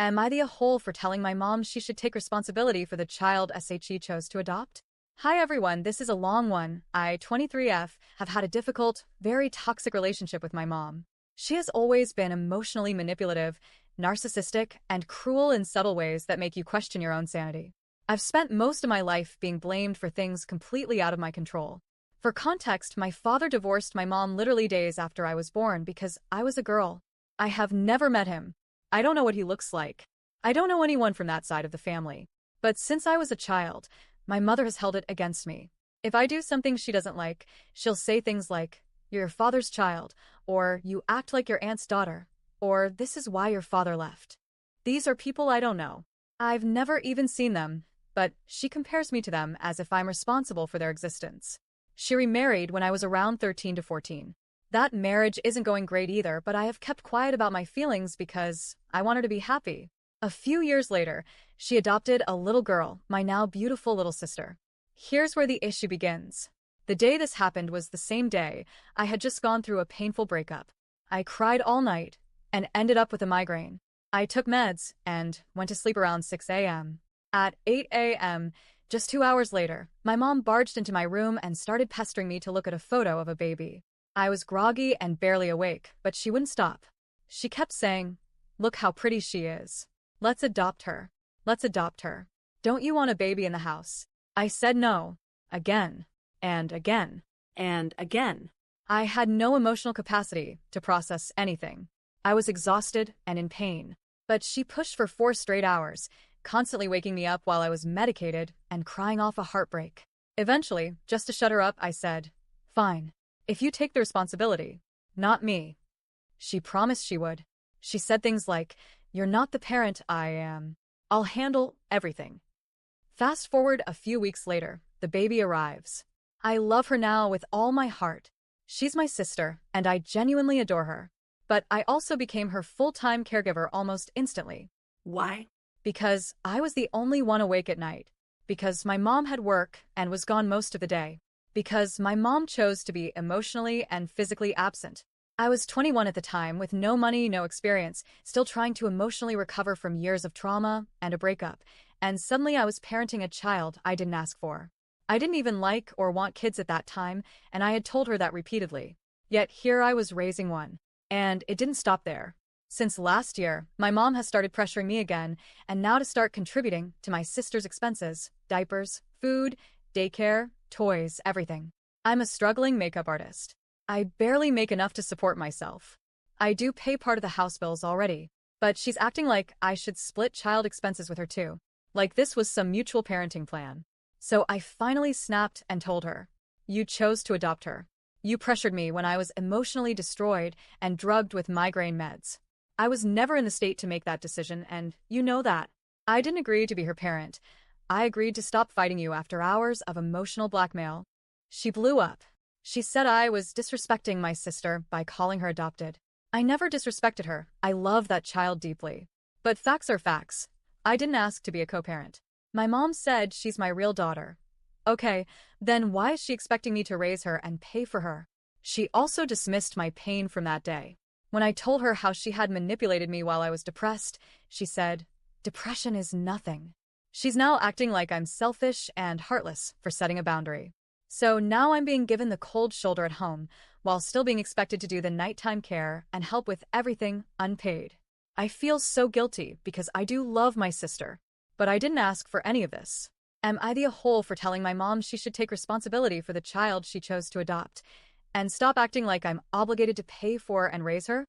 Am I the a-hole for telling my mom she should take responsibility for the child she chose to adopt? Hi everyone, this is a long one. I, 23F, have had a difficult, very toxic relationship with my mom. She has always been emotionally manipulative, narcissistic, and cruel in subtle ways that make you question your own sanity. I've spent most of my life being blamed for things completely out of my control. For context, my father divorced my mom literally days after I was born because I was a girl. I have never met him. I don't know what he looks like. I don't know anyone from that side of the family. But since I was a child, my mother has held it against me. If I do something she doesn't like, she'll say things like, "You're your father's child," or "You act like your aunt's daughter," or "This is why your father left." These are people I don't know. I've never even seen them, but she compares me to them as if I'm responsible for their existence. She remarried when I was around 13 to 14. That marriage isn't going great either, but I have kept quiet about my feelings because I want her to be happy. A few years later, she adopted a little girl, my now beautiful little sister. Here's where the issue begins. The day this happened was the same day I had just gone through a painful breakup. I cried all night and ended up with a migraine. I took meds and went to sleep around 6 a.m. At 8 a.m., just 2 hours later, my mom barged into my room and started pestering me to look at a photo of a baby. I was groggy and barely awake, but she wouldn't stop. She kept saying, "Look how pretty she is. Let's adopt her. Let's adopt her. Don't you want a baby in the house?" I said no. Again. And again. And again. I had no emotional capacity to process anything. I was exhausted and in pain. But she pushed for 4 straight hours, constantly waking me up while I was medicated and crying off a heartbreak. Eventually, just to shut her up, I said, "Fine. If you take the responsibility, not me." She promised she would. She said things like, "You're not the parent I am. I'll handle everything." Fast forward a few weeks later, the baby arrives. I love her now with all my heart. She's my sister, and I genuinely adore her. But I also became her full-time caregiver almost instantly. Why? Because I was the only one awake at night. Because my mom had work and was gone most of the day. Because my mom chose to be emotionally and physically absent. I was 21 at the time with no money, no experience, still trying to emotionally recover from years of trauma and a breakup, and suddenly I was parenting a child I didn't ask for. I didn't even like or want kids at that time, and I had told her that repeatedly. Yet here I was raising one. And it didn't stop there. Since last year, my mom has started pressuring me again, and now to start contributing to my sister's expenses, diapers, food, daycare, toys, everything. I'm a struggling makeup artist. I barely make enough to support myself. I do pay part of the house bills already, but she's acting like I should split child expenses with her too. Like this was some mutual parenting plan. So I finally snapped and told her, "You chose to adopt her. You pressured me when I was emotionally destroyed and drugged with migraine meds. I was never in the state to make that decision, and you know that. I didn't agree to be her parent. I agreed to stop fighting you after hours of emotional blackmail." She blew up. She said I was disrespecting my sister by calling her adopted. I never disrespected her. I love that child deeply. But facts are facts. I didn't ask to be a co-parent. My mom said she's my real daughter. Okay, then why is she expecting me to raise her and pay for her? She also dismissed my pain from that day. When I told her how she had manipulated me while I was depressed, she said, "Depression is nothing." She's now acting like I'm selfish and heartless for setting a boundary. So now I'm being given the cold shoulder at home, while still being expected to do the nighttime care and help with everything unpaid. I feel so guilty because I do love my sister, but I didn't ask for any of this. Am I the a-hole for telling my mom she should take responsibility for the child she chose to adopt, and stop acting like I'm obligated to pay for and raise her?